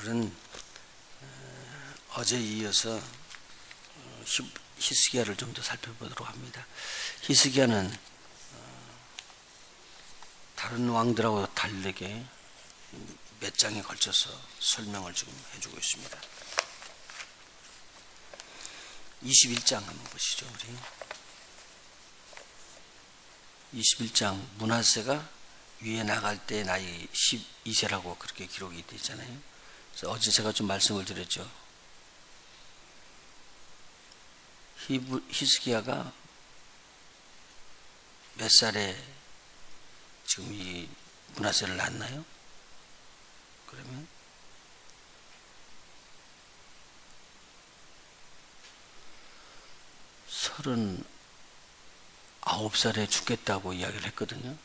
오늘은 어제 이어서 히스기야를 좀 더 살펴보도록 합니다. 히스기야는 다른 왕들하고 다르게 몇 장에 걸쳐서 설명을 지금 해주고 있습니다. 21장 한번 보시죠. 우리 21장 므낫세가 위에 나갈 때 나이 12세라고 그렇게 기록이 되어 있잖아요. 그래서 어제 제가 좀 말씀을 드렸죠. 히스기야가 몇 살에 지금 이 므낫세를 낳았나요? 그러면 39살에 죽겠다고 이야기를 했거든요.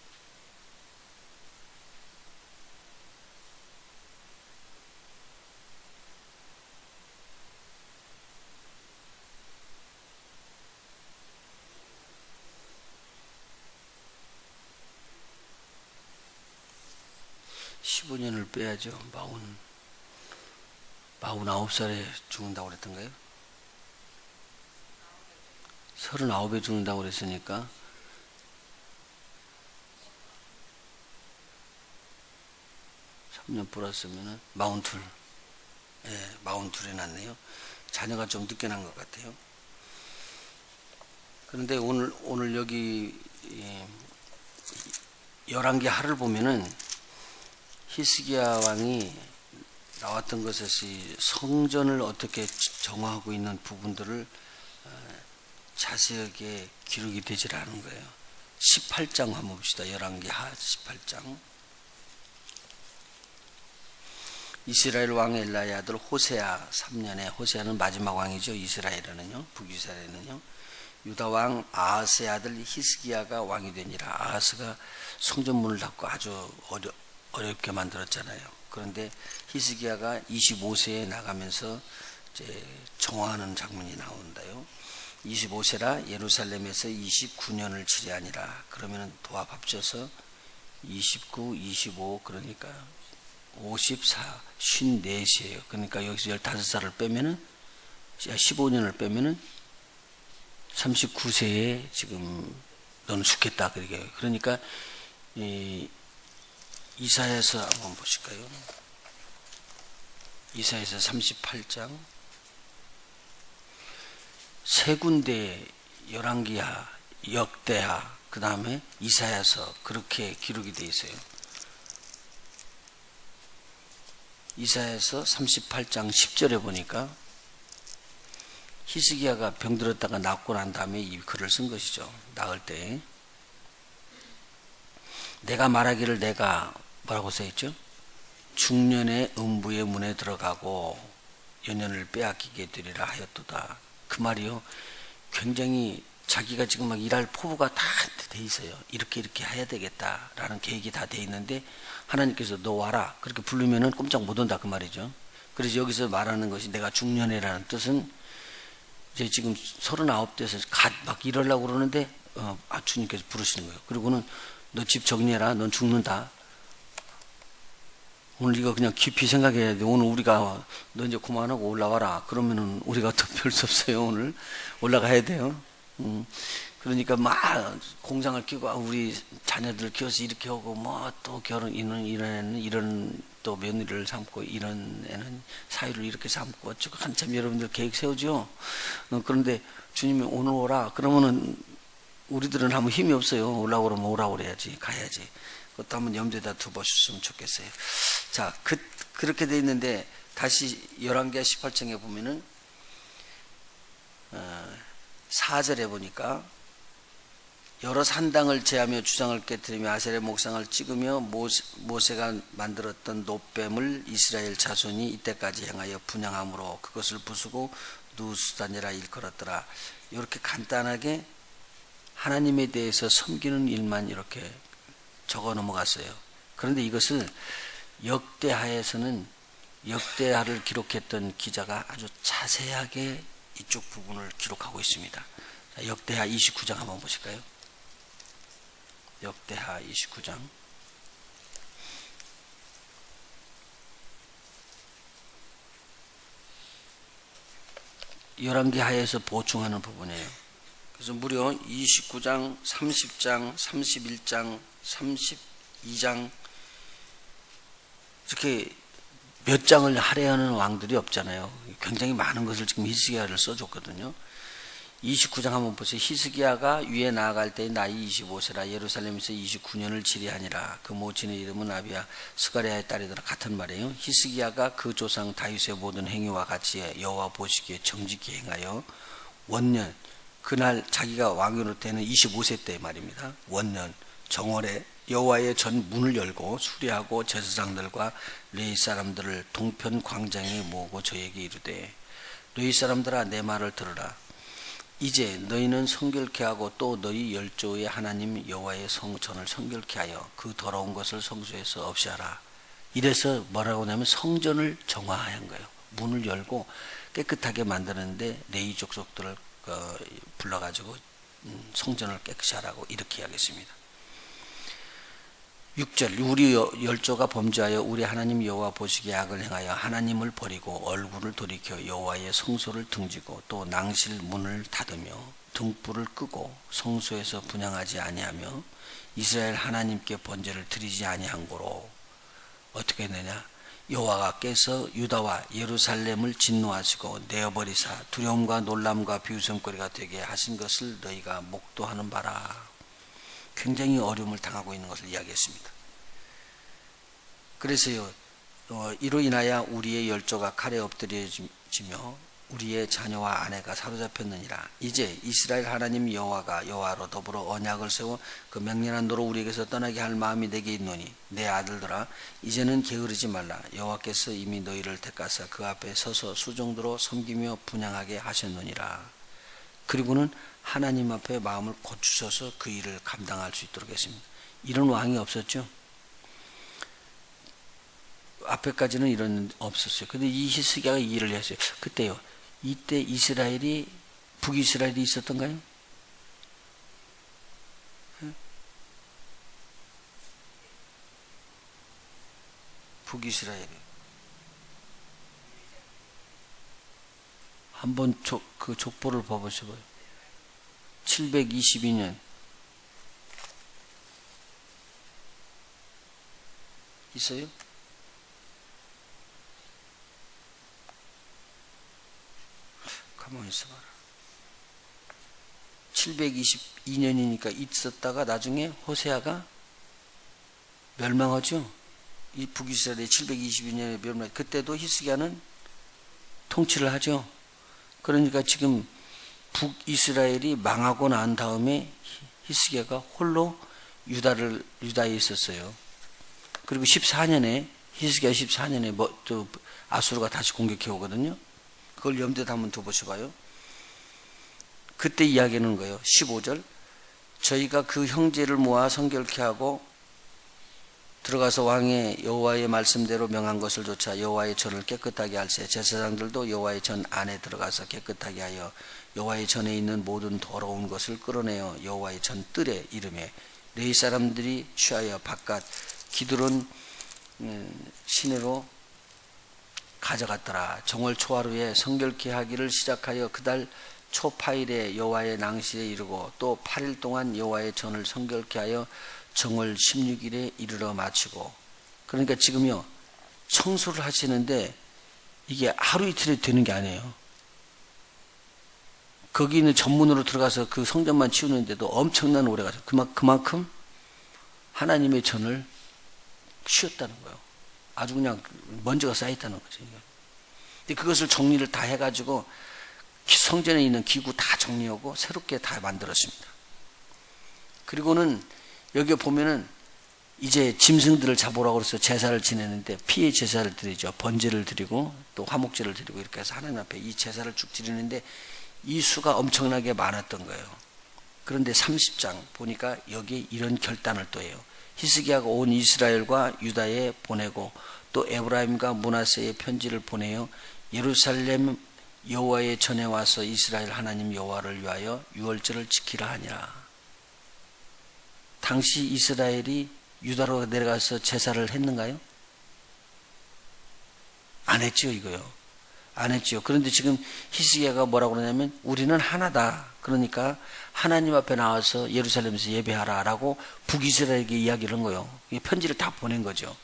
(15년을) 빼야죠. 49살에 죽는다고 그랬던가요? 39에 죽는다고 그랬으니까 3년 플러스면은 42. 예, 42에 났네요. 자녀가 좀 늦게 난 것 같아요. 그런데 오늘 여기 열왕기하를 보면은 히스기야 왕이 나왔던 것에서 성전을 어떻게 정화하고 있는 부분들을 자세하게 기록이 되질 않은 거예요. 18장 한번 봅시다. 열왕기하 18장. 이스라엘 왕 엘라의 아들 호세아 3년에, 호세아는 마지막 왕이죠. 이스라엘에는요, 북이스라엘에는요. 유다 왕 아하스의 아들 히스기야가 왕이 되니라. 아하스가 성전문을 닫고 아주 어렵게 만들었잖아요. 그런데 히스기야가 25세에 나가면서 이제 정화하는 장면이 나온다요. 25세라 예루살렘에서 29년을 치리하니라. 그러면 도합 합쳐서 29, 25 그러니까 54, 54세예요. 그러니까 여기서 15살을 빼면은 15년을 빼면은 39세에 지금 너는 죽겠다. 그러니까 이사야서 한번 보실까요? 이사야서 38장. 세 군데 열왕기하, 역대하, 그 다음에 이사야서 그렇게 기록이 되어 있어요. 이사야서 38장 10절에 보니까 히스기야가 병들었다가 낫고 난 다음에 이 글을 쓴 것이죠. 나을 때. 내가 말하기를 내가 뭐라고 써있죠? 중년의 음부의 문에 들어가고 연년을 빼앗기게 되리라 하였도다. 그 말이요, 굉장히 자기가 지금 막 일할 포부가 다 돼 있어요. 이렇게 해야 되겠다라는 계획이 다 돼 있는데 하나님께서 너 와라 그렇게 부르면은 꼼짝 못 온다 그 말이죠. 그래서 여기서 말하는 것이 내가 중년이라는 뜻은 이제 지금 39대에서 막 일하려고 그러는데 주님께서 부르시는 거예요. 그리고는 너 집 정리해라. 넌 죽는다. 오늘 이거 그냥 깊이 생각해야 돼. 오늘 우리가 너 이제 그만하고 올라와라. 그러면은 우리가 더 별 수 없어요. 오늘 올라가야 돼요. 그러니까 막 공장을 끼고 우리 자녀들 키워서 이렇게 하고 뭐 또 결혼 이런 애는 이런 또 며느리를 삼고 이런 애는 사위를 이렇게 삼고 어쩌고 한참 여러분들 계획 세우죠. 그런데 주님이 오늘 오라. 그러면은 우리들은 아무 힘이 없어요. 올라오라 그러면 오라 그래야지. 가야지. 그것도 한번 염두에다 두보셨으면 좋겠어요. 자, 그렇게 돼 있는데 다시 열왕기하 18장에 보면은 4절에 보니까 여러 산당을 제하며 주상을 깨뜨리며 아세레 목상을 찍으며 모세가 만들었던 놋뱀을 이스라엘 자손이 이때까지 행하여 분향함으로 그것을 부수고 누수단이라 일컬었더라. 이렇게 간단하게 하나님에 대해서 섬기는 일만 이렇게 적어 넘어갔어요. 그런데 이것을 역대하에서는 역대하를 기록했던 기자가 아주 자세하게 이쪽 부분을 기록하고 있습니다. 자, 역대하 29장 한번 보실까요? 역대하 29장. 열왕기 하에서 보충하는 부분이에요. 그래서 무려 29장, 30장, 31장, 32장 이렇게 몇 장을 할애하는 왕들이 없잖아요. 굉장히 많은 것을 지금 히스기야를 써줬거든요. 29장 한번 보세요. 히스기야가 위에 나아갈 때의 나이 25세라 예루살렘에서 29년을 지리하니라. 그 모친의 이름은 아비야 스가랴의 딸이더라. 같은 말이에요. 히스기야가 그 조상 다윗의 모든 행위와 같이 여호와 보시기에 정직히 행하여 원년, 그날 자기가 왕으로 되는 25세 때 말입니다. 원년 정월에 여호와의 전 문을 열고 수리하고 제사장들과 레위 사람들을 동편 광장에 모으고 저에게 이르되 레위 사람들아 내 말을 들으라. 이제 너희는 성결케 하고 또 너희 열조의 하나님 여호와의 성전을 성결케 하여 그 더러운 것을 성소에서 없이 하라. 이래서 뭐라고 하냐면 성전을 정화한 거예요. 문을 열고 깨끗하게 만드는데 레위 족속들을 불러가지고 성전을 깨끗이 하라고 이렇게 하겠습니다. 6절 우리 열조가 범죄하여 우리 하나님 여호와 보시기에 악을 행하여 하나님을 버리고 얼굴을 돌이켜 여호와의 성소를 등지고 또 낭실 문을 닫으며 등불을 끄고 성소에서 분향하지 아니하며 이스라엘 하나님께 번제를 드리지 아니한 고로 어떻게 했느냐. 여호와께서 유다와 예루살렘을 진노하시고 내어버리사 두려움과 놀람과 비웃음거리가 되게 하신 것을 너희가 목도하는 바라. 굉장히 어려움을 당하고 있는 것을 이야기했습니다. 그래서요, 이로 인하여 우리의 열조가 칼에 엎드려지며 우리의 자녀와 아내가 사로잡혔느니라. 이제 이스라엘 하나님 여호와가 여호와로 더불어 언약을 세워 그 맹렬한 도로 우리에게서 떠나게 할 마음이 내게 있노니 내 아들들아 이제는 게으르지 말라. 여호와께서 이미 너희를 택하사 그 앞에 서서 수종도로 섬기며 분향하게 하셨느니라. 그리고는 하나님 앞에 마음을 고추셔서 그 일을 감당할 수 있도록 했습니다. 이런 왕이 없었죠. 앞에까지는 이런 없었어요. 근데 이 히스기야가 이 일을 했어요. 그때요. 이때 이스라엘이 북이스라엘이 있었던가요? 북이스라엘이 한번 그 족보를 봐보셔봐요. 722년 있어요? 가만히 있어봐라. 722년이니까 있었다가 나중에 호세아가 멸망하죠. 이 북이스라엘이 722년에 멸망. 그때도 히스기야는 통치를 하죠. 그러니까 지금 북이스라엘이 망하고 난 다음에 히스기야가 홀로 유다에 있었어요. 그리고 14년에 히스기야 14년에 아수르가 다시 공격해 오거든요. 그걸 염두에 한번 두보셔봐요. 그때 이야기하는 거예요. 15절 저희가 그 형제를 모아 성결케 하고 들어가서 왕의 여호와의 말씀대로 명한 것을 조차 여호와의 전을 깨끗하게 할세. 제사장들도 여호와의 전 안에 들어가서 깨끗하게 하여 여호와의 전에 있는 모든 더러운 것을 끌어내어 여호와의 전 뜰에 이름에 레위 사람들이 취하여 바깥 기드론 시내로 가져갔더라. 정월 초하루에 성결케 하기를 시작하여 그달 초파일에 여호와의 낭실에 이르고 또 8일 동안 여호와의 전을 성결케 하여 정월 16일에 이르러 마치고. 그러니까 지금요 청소를 하시는데 이게 하루 이틀에 되는 게 아니에요. 거기 있는 전문으로 들어가서 그 성전만 치우는데도 엄청난 오래 가죠. 그만큼 하나님의 전을 치웠다는 거예요. 아주 그냥 먼지가 쌓였다는 거죠. 근데 그것을 정리를 다 해가지고 성전에 있는 기구 다 정리하고 새롭게 다 만들었습니다. 그리고는 여기 보면은 이제 짐승들을 잡으라고 해서 제사를 지내는데 피의 제사를 드리죠. 번제를 드리고 또 화목제를 드리고 이렇게 해서 하나님 앞에 이 제사를 쭉 드리는데 이 수가 엄청나게 많았던 거예요. 그런데 30장 보니까 여기에 이런 결단을 또 해요. 히스기야가 온 이스라엘과 유다에 보내고 또 에브라임과 므낫세에 편지를 보내어 예루살렘 여호와의 전에 와서 이스라엘 하나님 여호와를 위하여 유월절을 지키라 하니라. 당시 이스라엘이 유다로 내려가서 제사를 했는가요? 안 했죠, 이거요. 안 했죠. 그런데 지금 히스기야가 뭐라고 그러냐면 우리는 하나다. 그러니까 하나님 앞에 나와서 예루살렘에서 예배하라라고 북이스라엘에게 이야기를 한 거예요. 편지를 다 보낸 거죠.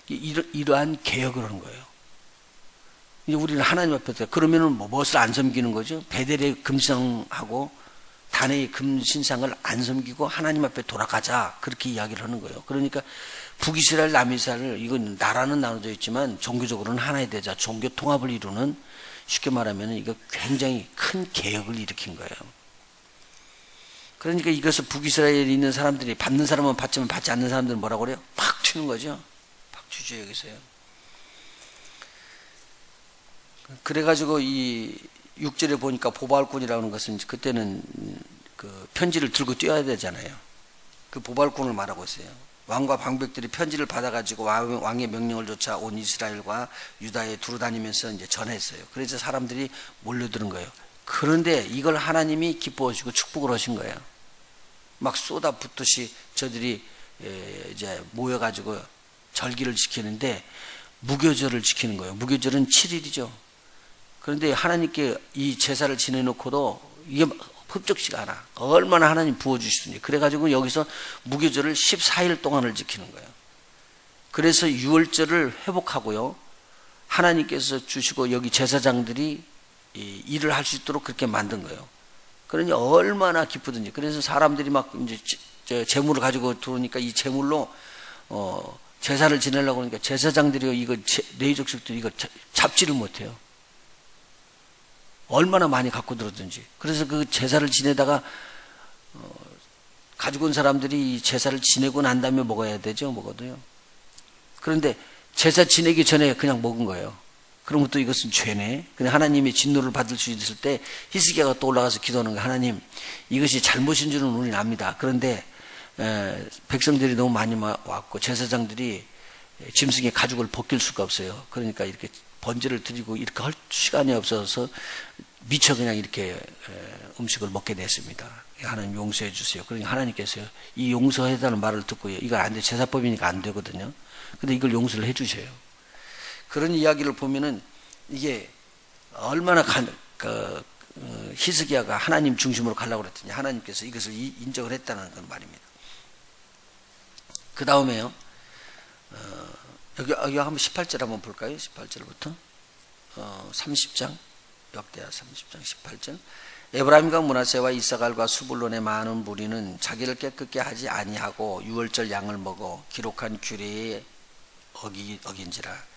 이러한 개혁을 한 거예요. 이제 우리는 하나님 앞에 그러면은 무엇을 안 섬기는 거죠? 베델의 금신상하고 단의 금신상을 안 섬기고 하나님 앞에 돌아가자, 그렇게 이야기를 하는 거예요. 그러니까 북이스라엘 남이스라엘, 이건 나라는 나눠져 있지만 종교적으로는 하나이 되자, 종교 통합을 이루는, 쉽게 말하면 이거 굉장히 큰 개혁을 일으킨 거예요. 그러니까 이것을 북이스라엘에 있는 사람들이 받는 사람은 받지만 받지 않는 사람들은 뭐라고 그래요? 팍 튀는 거죠. 팍 튀죠. 여기서요. 그래가지고 이 6절에 보니까 보발꾼이라는 것은 그때는 그 편지를 들고 뛰어야 되잖아요. 그 보발꾼을 말하고 있어요. 왕과 방백들이 편지를 받아가지고 왕의 명령을 쫓아 온 이스라엘과 유다에 두루 다니면서 이제 전했어요. 그래서 사람들이 몰려드는 거예요. 그런데 이걸 하나님이 기뻐하시고 축복을 하신 거예요. 막 쏟아붓듯이 저들이 이제 모여가지고 절기를 지키는데 무교절을 지키는 거예요. 무교절은 7일이죠. 그런데 하나님께 이 제사를 지내놓고도 이게 흡족치가 않아. 얼마나 하나님 부어주시더니. 그래가지고 여기서 무교절을 14일 동안을 지키는 거예요. 그래서 유월절을 회복하고요. 하나님께서 주시고 여기 제사장들이 일을 할 수 있도록 그렇게 만든 거예요. 그러니 얼마나 기쁘든지. 그래서 사람들이 막 이제 재물을 가지고 들어오니까 이 재물로 제사를 지내려고 하니까 제사장들이 이거 레위족식들이 이거 잡지를 못해요. 얼마나 많이 갖고 들었든지. 그래서 그 제사를 지내다가 가지고 온 사람들이 이 제사를 지내고 난 다음에 먹어야 되죠. 먹어도요. 그런데 제사 지내기 전에 그냥 먹은 거예요. 그러면 또 이것은 죄네. 근데 하나님의 진노를 받을 수 있을 때 히스기야가 또 올라가서 기도하는 거예요. 하나님, 이것이 잘못인 줄은 우리는 압니다. 그런데 백성들이 너무 많이 왔고 제사장들이 짐승의 가죽을 벗길 수가 없어요. 그러니까 이렇게 번제를 드리고 이렇게 할 시간이 없어서 미처 그냥 이렇게 음식을 먹게 됐습니다. 하나님 용서해 주세요. 그러니까 하나님께서요, 이 용서해달라는 말을 듣고요, 이건 안 돼. 제사법이니까 안 되거든요. 근데 이걸 용서를 해 주셔요. 그런 이야기를 보면은 이게 얼마나 히스기야가 하나님 중심으로 가려고 그랬더니 하나님께서 이것을 인정을 했다는 건 말입니다. 그 다음에요, 여기 한번 18절 한번 볼까요? 18절부터 30장 역대하 30장 18절. 에브라임과 므낫세와 이사갈과 수불론의 많은 무리는 자기를 깨끗게 하지 아니하고 유월절 양을 먹어 기록한 규례에 어긴지라.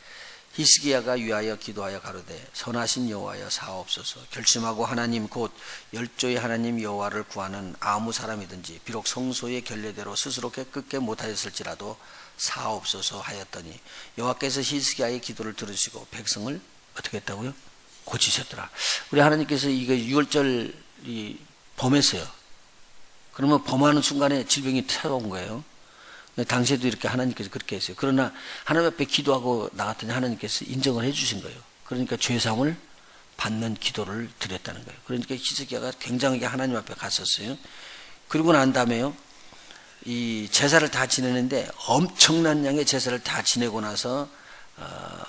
히스기야가 위하여 기도하여 가로되 선하신 여호와여 사옵소서. 결심하고 하나님 곧 열조의 하나님 여호와를 구하는 아무 사람이든지 비록 성소의 결례대로 스스로 깨끗게 못하였을지라도 사옵소서 하였더니 여호와께서 히스기야의 기도를 들으시고 백성을 어떻게 했다고요? 고치셨더라. 우리 하나님께서 이거 유월절이 범했어요. 그러면 범하는 순간에 질병이 찾아온 거예요. 당시에도 이렇게 하나님께서 그렇게 했어요. 그러나 하나님 앞에 기도하고 나갔더니 하나님께서 인정을 해주신 거예요. 그러니까 죄사함을 받는 기도를 드렸다는 거예요. 그러니까 히스기야가 굉장하게 하나님 앞에 갔었어요. 그리고 난 다음에요, 이 제사를 다 지내는데 엄청난 양의 제사를 다 지내고 나서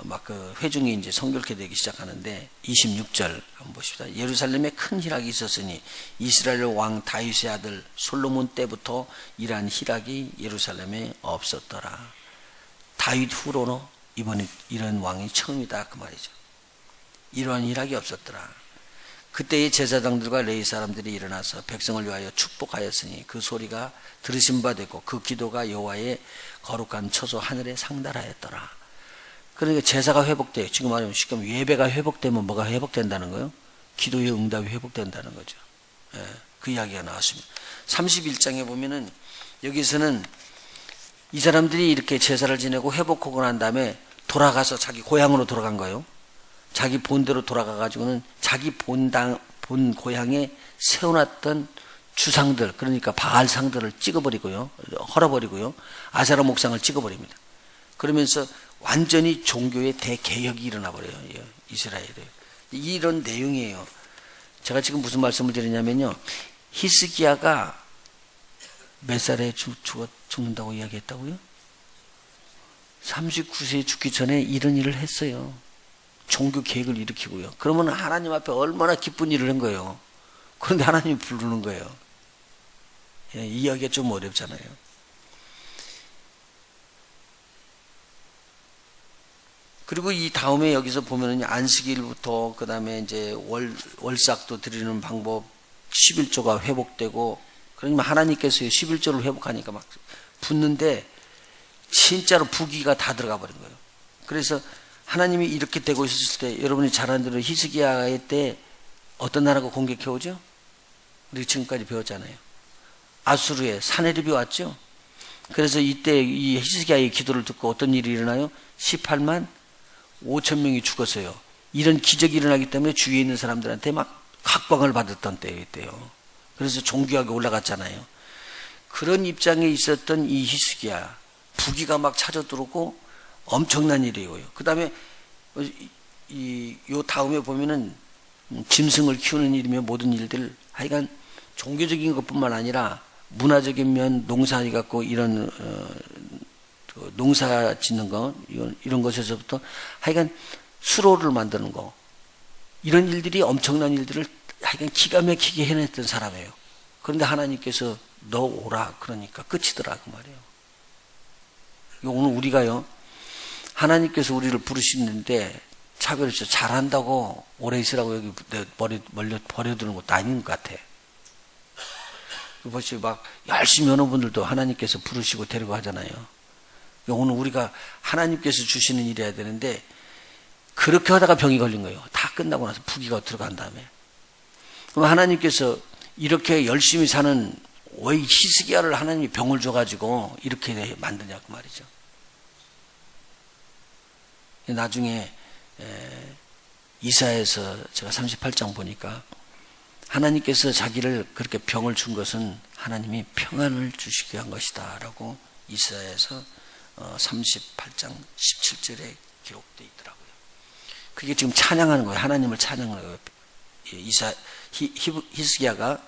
막 그 회중이 이제 성결케 되기 시작하는데 26절 한번 보십시다. 예루살렘에 큰 희락이 있었으니 이스라엘 왕 다윗의 아들 솔로몬 때부터 이러한 희락이 예루살렘에 없었더라. 다윗 후로는 이번에 이런 왕이 처음이다 그 말이죠. 이러한 희락이 없었더라. 그때의 제사장들과 레위 사람들이 일어나서 백성을 위하여 축복하였으니 그 소리가 들으신 바 되고 그 기도가 여호와의 거룩한 처소 하늘에 상달하였더라. 그러니까 제사가 회복돼요. 지금 말하면 쉽게 예배가 회복되면 뭐가 회복된다는 거예요? 기도의 응답이 회복된다는 거죠. 예, 그 이야기가 나왔습니다. 31장에 보면은 여기서는 이 사람들이 이렇게 제사를 지내고 회복하고 난 다음에 돌아가서 자기 고향으로 돌아간 거예요. 자기 본대로 돌아가 가지고는 자기 본 고향에 세워놨던 주상들, 그러니까 바알상들을 찍어버리고요, 헐어버리고요, 아세라 목상을 찍어버립니다. 그러면서 완전히 종교의 대개혁이 일어나 버려요. 이스라엘에. 이런 내용이에요. 제가 지금 무슨 말씀을 드리냐면요, 히스기야가 몇 살에 죽는다고 이야기했다고요? 39세에 죽기 전에 이런 일을 했어요. 종교 계획을 일으키고요. 그러면 하나님 앞에 얼마나 기쁜 일을 한 거예요. 그런데 하나님이 부르는 거예요. 예, 이해하기가 좀 어렵잖아요. 그리고 이 다음에 여기서 보면은 안식일부터 그 다음에 이제 월삭도 드리는 방법, 11조가 회복되고, 그러니까 하나님께서 11조를 회복하니까 막 붙는데 진짜로 부귀가 다 들어가 버린 거예요. 그래서 하나님이 이렇게 되고 있었을 때 여러분이 잘 아는 대로 히스기야의 때 어떤 나라가 공격해 오죠? 우리 지금까지 배웠잖아요. 아수르의 사네립이 왔죠. 그래서 이때 이 히스기야의 기도를 듣고 어떤 일이 일어나요? 18만 5천 명이 죽었어요. 이런 기적이 일어나기 때문에 주위에 있는 사람들한테 막 각광을 받았던 때였대요. 그래서 종교학에 올라갔잖아요. 그런 입장에 있었던 이 히스기야, 부귀가 막 찾아들어오고 엄청난 일이에요. 그 다음에 요 다음에 보면은 짐승을 키우는 일이며 모든 일들, 하여간 종교적인 것뿐만 아니라 문화적인 면, 농사 갖고 이런 농사 짓는 거, 이런 것에서부터 하여간 수로를 만드는 거, 이런 일들이 엄청난 일들을 하여간 기가 막히게 해냈던 사람이에요. 그런데 하나님께서 너 오라 그러니까 끝이더라 그 말이에요. 오늘 우리가요, 하나님께서 우리를 부르시는데 차별해서 잘한다고 오래 있으라고 여기 내 머리 버려두는 것도 아닌 것 같아. 벌써 막 열심히 하는 분들도 하나님께서 부르시고 데리고 하잖아요. 오늘 우리가 하나님께서 주시는 일이 해야 되는데 그렇게 하다가 병이 걸린 거예요. 다 끝나고 나서 부귀가 들어간 다음에. 그럼 하나님께서 이렇게 열심히 사는 왜 히스기야를 하나님이 병을 줘가지고 이렇게 만드냐고 말이죠. 나중에 이사야에서 제가 38장 보니까 하나님께서 자기를 그렇게 병을 준 것은 하나님이 평안을 주시게 한 것이다 라고 이사야에서 38장 17절에 기록되어 있더라고요. 그게 지금 찬양하는 거예요. 하나님을 찬양하는 거예요. 히스기야가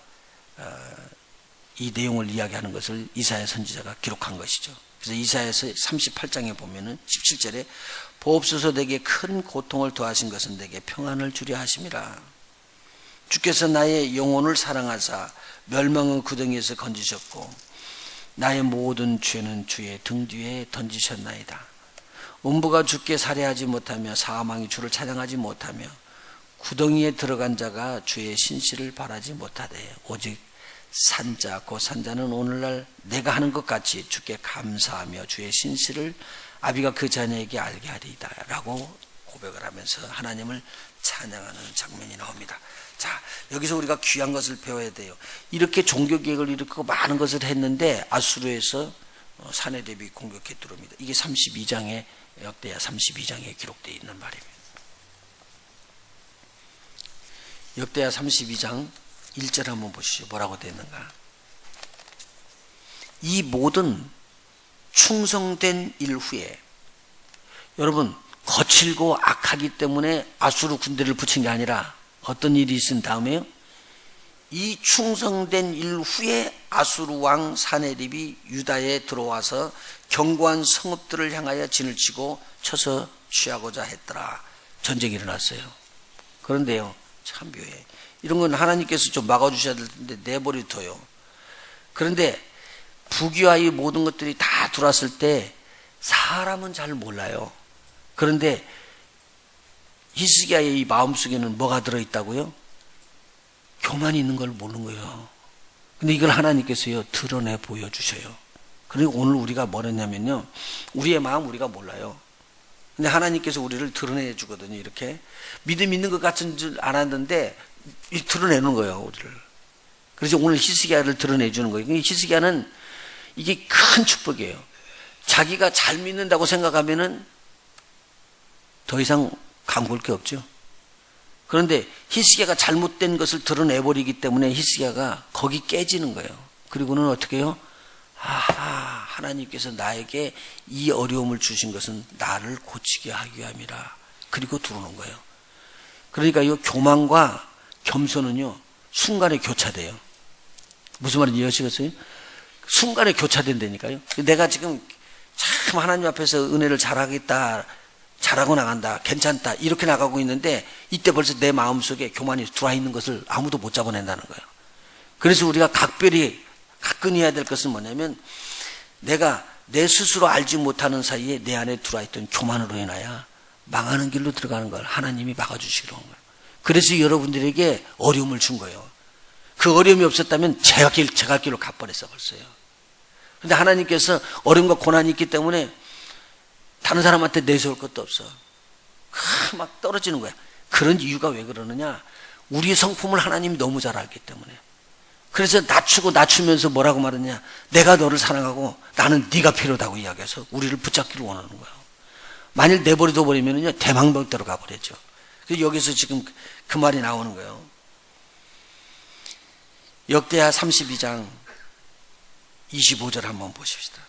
이 내용을 이야기하는 것을 이사야 선지자가 기록한 것이죠. 그래서 이사야에서 38장에 보면은 17절에 보옵소서 내게 큰 고통을 더하신 것은 내게 평안을 주려 하심이라. 주께서 나의 영혼을 사랑하사 멸망의 구덩이에서 건지셨고 나의 모든 죄는 주의 등 뒤에 던지셨나이다. 음부가 주께 살해하지 못하며 사망이 주를 찬양하지 못하며 구덩이에 들어간 자가 주의 신실을 바라지 못하되 오직 산자 곧 산자는 오늘날 내가 하는 것 같이 주께 감사하며 주의 신실을 아비가 그 자녀에게 알게 하리이다 라고 고백을 하면서 하나님을 찬양하는 장면이 나옵니다. 자, 여기서 우리가 귀한 것을 배워야 돼요. 이렇게 종교개혁을 일으키고 많은 것을 했는데 아수르에서 사네립이 공격해 들어옵니다. 이게 32장에 역대하 32장에 기록되어 있는 말입니다. 역대하 32장 1절 한번 보시죠. 뭐라고 되어 있는가. 이 모든 충성된 일 후에, 여러분 거칠고 악하기 때문에 아수르 군대를 붙인 게 아니라 어떤 일이 있은 다음에요, 이 충성된 일 후에 아수르 왕 사네립이 유다에 들어와서 견고한 성읍들을 향하여 진을 치고 쳐서 취하고자 했더라. 전쟁이 일어났어요. 그런데요, 참 묘해. 이런 건 하나님께서 좀 막아주셔야 될 텐데 내버려둬요. 그런데 부귀와 이 모든 것들이 다 들어왔을 때 사람은 잘 몰라요. 그런데 히스기야의 이 마음속에는 뭐가 들어있다고요? 교만이 있는 걸 모르는 거예요. 근데 이걸 하나님께서요 드러내 보여주셔요. 그리고 오늘 우리가 뭐랬냐면요, 우리의 마음 우리가 몰라요. 근데 하나님께서 우리를 드러내 주거든요. 이렇게 믿음 있는 것 같은 줄 알았는데 드러내는 거예요, 우리를. 그래서 오늘 히스기야를 드러내 주는 거예요. 히스기야는 이게 큰 축복이에요. 자기가 잘 믿는다고 생각하면은 더 이상 강구할 게 없죠. 그런데 히스기야가 잘못된 것을 드러내버리기 때문에 히스기야가 거기 깨지는 거예요. 그리고는 어떻게 해요? 아하, 하나님께서 나에게 이 어려움을 주신 것은 나를 고치게 하기 위함이라. 그리고 들어오는 거예요. 그러니까 이 교만과 겸손은요 순간에 교차돼요. 무슨 말인지 이해하시겠어요? 순간에 교차된다니까요. 내가 지금 참 하나님 앞에서 은혜를 잘하겠다, 잘하고 나간다, 괜찮다 이렇게 나가고 있는데 이때 벌써 내 마음속에 교만이 들어와 있는 것을 아무도 못 잡아낸다는 거예요. 그래서 우리가 각별히 가끈해야 될 것은 뭐냐면 내가 내 스스로 알지 못하는 사이에 내 안에 들어와 있던 교만으로 인하여 망하는 길로 들어가는 걸 하나님이 막아주시기로 한 거예요. 그래서 여러분들에게 어려움을 준 거예요. 그 어려움이 없었다면 제 갈 길로 가버렸어 벌써요. 근데 하나님께서 어려움과 고난이 있기 때문에 다른 사람한테 내세울 것도 없어. 막 떨어지는 거야. 그런 이유가 왜 그러느냐? 우리의 성품을 하나님이 너무 잘 알기 때문에. 그래서 낮추면서 뭐라고 말하냐? 내가 너를 사랑하고 나는 네가 필요하다고 이야기해서 우리를 붙잡기를 원하는 거예요. 만일 내버려둬 버리면요 대망병대로 가버렸죠. 그래서 여기서 지금 그 말이 나오는 거예요. 역대하 32장 25절 한번 보십시다.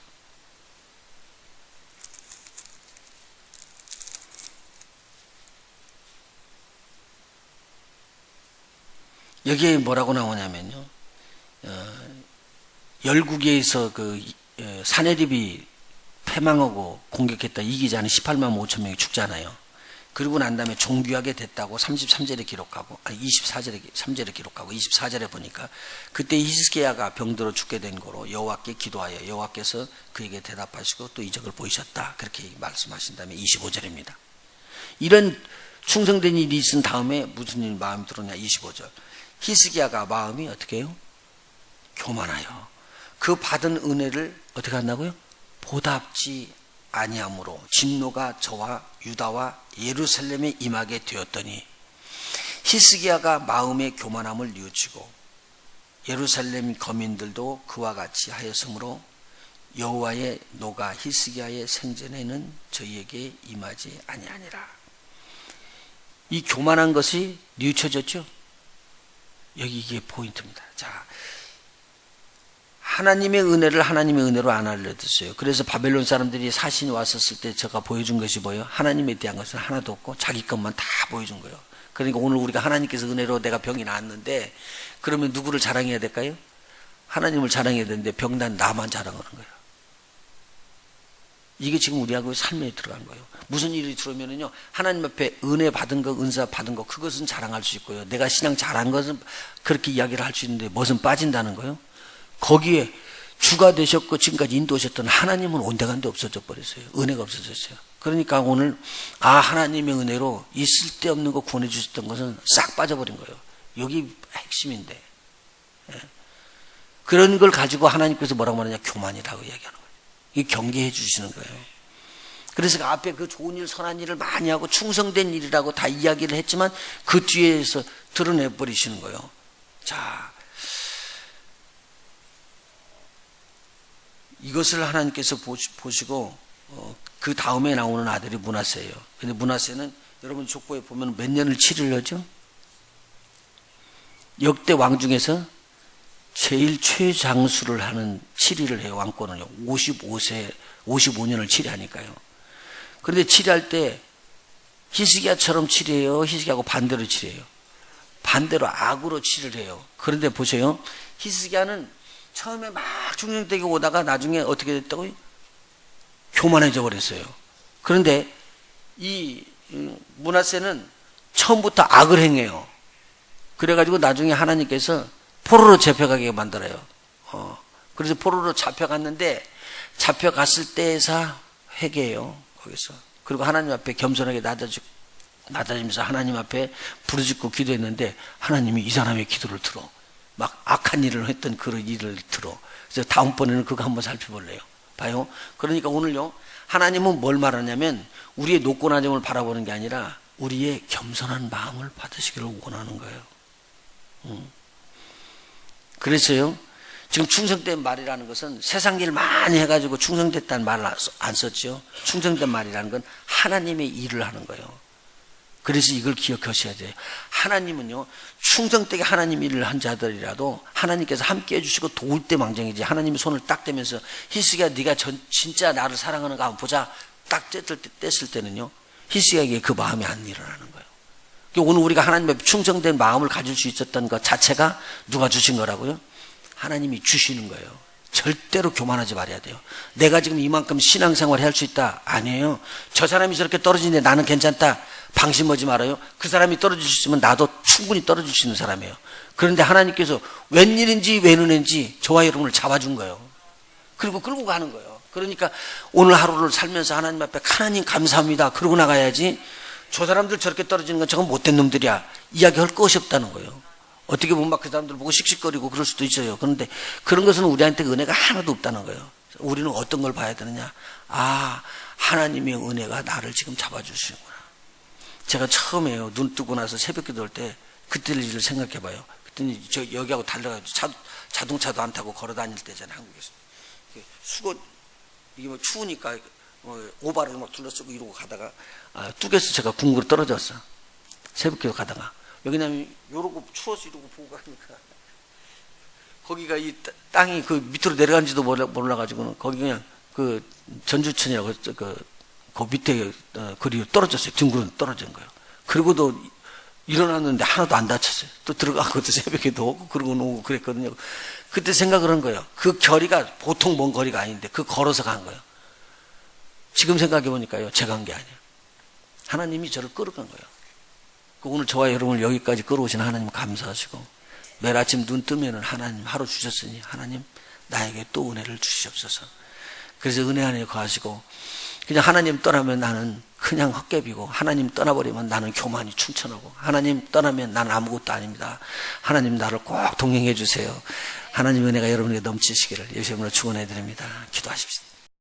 여기에 뭐라고 나오냐면요. 열국에서 그 사내립이 패망하고 공격했다 이기지 않은 18만 5천 명이 죽잖아요. 그리고 난 다음에 종교하게 됐다고 33절에 기록하고 24절에 3절에 기록하고 24절에 보니까 그때 히스기야가 병들어 죽게 된 거로 여호와께 기도하여 여호와께서 그에게 대답하시고 또 이적을 보이셨다. 그렇게 말씀하신 다음에 25절입니다. 이런 충성된 일이 있은 다음에 무슨 일 마음이 들었냐 25절. 히스기야가 마음이 어떻게 해요? 교만하여 그 받은 은혜를 어떻게 한다고요? 보답지 아니함으로 진노가 저와 유다와 예루살렘에 임하게 되었더니 히스기야가 마음의 교만함을 뉘우치고 예루살렘 거민들도 그와 같이 하였으므로 여호와의 노가 히스기야의 생전에는 저희에게 임하지 아니하니라. 이 교만한 것이 뉘우쳐졌죠? 여기 이게 포인트입니다. 자, 하나님의 은혜를 하나님의 은혜로 안 알려줬어요. 그래서 바벨론 사람들이 사신이 왔었을 때 제가 보여준 것이 뭐예요? 하나님에 대한 것은 하나도 없고 자기 것만 다 보여준 거예요. 그러니까 오늘 우리가 하나님께서 은혜로 내가 병이 나았는데 그러면 누구를 자랑해야 될까요? 하나님을 자랑해야 되는데 병난 나만 자랑하는 거예요. 이게 지금 우리하고 삶에 들어간 거예요. 무슨 일이 들어오면은요, 하나님 앞에 은혜 받은 거, 은사 받은 거, 그것은 자랑할 수 있고요. 내가 신앙 잘한 것은 그렇게 이야기를 할 수 있는데 무엇은 빠진다는 거예요? 거기에 주가 되셨고 지금까지 인도하셨던 하나님은 온데간데 없어져 버렸어요. 은혜가 없어졌어요. 그러니까 오늘 하나님의 은혜로 이 쓸데없는 거 구원해 주셨던 것은 싹 빠져버린 거예요. 여기 핵심인데. 그런 걸 가지고 하나님께서 뭐라고 말하냐? 교만이라고 이야기하는 거예요. 이게 경계해 주시는 거예요. 그래서 그 앞에 그 좋은 일, 선한 일을 많이 하고 충성된 일이라고 다 이야기를 했지만 그 뒤에서 드러내버리시는 거예요. 자, 이것을 하나님께서 보시고 그 다음에 나오는 아들이 므낫세예요. 근데 므낫세는 여러분 족보에 보면 몇 년을 치를 하죠? 역대 왕 중에서 제일 최장수를 하는 치리를 해요. 왕권을요. 55년을 치리하니까요. 그런데 치리할 때 히스기야처럼 치리해요? 히스기야하고 반대로 치리해요? 반대로 악으로 치리를 해요. 그런데 보세요. 히스기야는 처음에 막 충성되게 오다가 나중에 어떻게 됐다고요? 교만해져 버렸어요. 그런데 이 므낫세는 처음부터 악을 행해요. 그래가지고 나중에 하나님께서 포로로 잡혀가게 만들어요. 그래서 포로로 잡혀갔는데 잡혀갔을 때에서 회개해요. 거기서. 그리고 하나님 앞에 겸손하게 낮아지면서 하나님 앞에 부르짖고 기도했는데 하나님이 이 사람의 기도를 들어. 막 악한 일을 했던 그런 일을 들어. 그래서 다음번에는 그거 한번 살펴볼래요. 봐요. 그러니까 오늘요, 하나님은 뭘 말하냐면 우리의 노고나 점을 바라보는 게 아니라 우리의 겸손한 마음을 받으시기를 원하는 거예요. 그래서요, 지금 충성된 말이라는 것은 세상 일 많이 해가지고 충성됐다는 말을 안 썼죠. 충성된 말이라는 건 하나님의 일을 하는 거예요. 그래서 이걸 기억하셔야 돼요. 하나님은요, 충성되게 하나님 일을 한 자들이라도 하나님께서 함께 해주시고 도울 때 망정이지. 하나님이 손을 딱 대면서 히스기야 네가 진짜 나를 사랑하는가 한번 보자. 딱 뗐을 때는요, 히스기야에게 그 마음이 안 일어나는 거예요. 오늘 우리가 하나님 앞에 충성된 마음을 가질 수 있었던 것 자체가 누가 주신 거라고요? 하나님이 주시는 거예요. 절대로 교만하지 말아야 돼요. 내가 지금 이만큼 신앙생활 할 수 있다? 아니에요. 저 사람이 저렇게 떨어지는데 나는 괜찮다? 방심하지 말아요. 그 사람이 떨어질 수 있으면 나도 충분히 떨어질 수 있는 사람이에요. 그런데 하나님께서 웬일인지 왜 은혜인지 저와 여러분을 잡아준 거예요. 그리고 끌고 가는 거예요. 그러니까 오늘 하루를 살면서 하나님 앞에 하나님 감사합니다 그러고 나가야지, 저 사람들 저렇게 떨어지는 건 저건 못된 놈들이야 이야기할 것이 없다는 거예요. 어떻게 보면 막 그 사람들 보고 씩씩거리고 그럴 수도 있어요. 그런데 그런 것은 우리한테 은혜가 하나도 없다는 거예요. 우리는 어떤 걸 봐야 되느냐? 아, 하나님의 은혜가 나를 지금 잡아주시는구나. 제가 처음에요, 눈 뜨고 나서 새벽기도 할 때 그때를 일을 생각해 봐요. 그랬더니 저 여기하고 달려가지고 자동차도 안 타고 걸어 다닐 때잖아요, 한국에서. 수건 이게 뭐 추우니까 오바를 막 둘러쓰고 이러고 가다가 뚝에서 제가 궁으로 떨어졌어. 새벽기도 가다가. 왜냐면 요러고 추워서 이러고 보고 가니까 거기가 이 땅이 그 밑으로 내려간지도 몰라가지고는 거기 그냥 그 전주천이라고 그 밑에 거리로 떨어졌어요. 등구로 떨어진 거예요. 그리고도 일어났는데 하나도 안 다쳤어요. 또 들어가고 또 새벽에도 오고 그러고 오고 그랬거든요. 그때 생각을 한 거예요. 그 거리가 보통 먼 거리가 아닌데 그 걸어서 간 거예요. 지금 생각해 보니까요, 제가 한 게 아니에요. 하나님이 저를 끌어간 거예요. 오늘 저와 여러분을 여기까지 끌어오신 하나님 감사하시고, 매일 아침 눈 뜨면은 하나님 하루 주셨으니 하나님 나에게 또 은혜를 주시옵소서. 그래서 은혜 안에 거하시고, 그냥 하나님 떠나면 나는 그냥 헛개비고, 하나님 떠나버리면 나는 교만이 충천하고, 하나님 떠나면 나는 아무것도 아닙니다. 하나님 나를 꼭 동행해 주세요. 하나님 은혜가 여러분에게 넘치시기를 예수 이름으로 축원해 드립니다. 기도하십시다.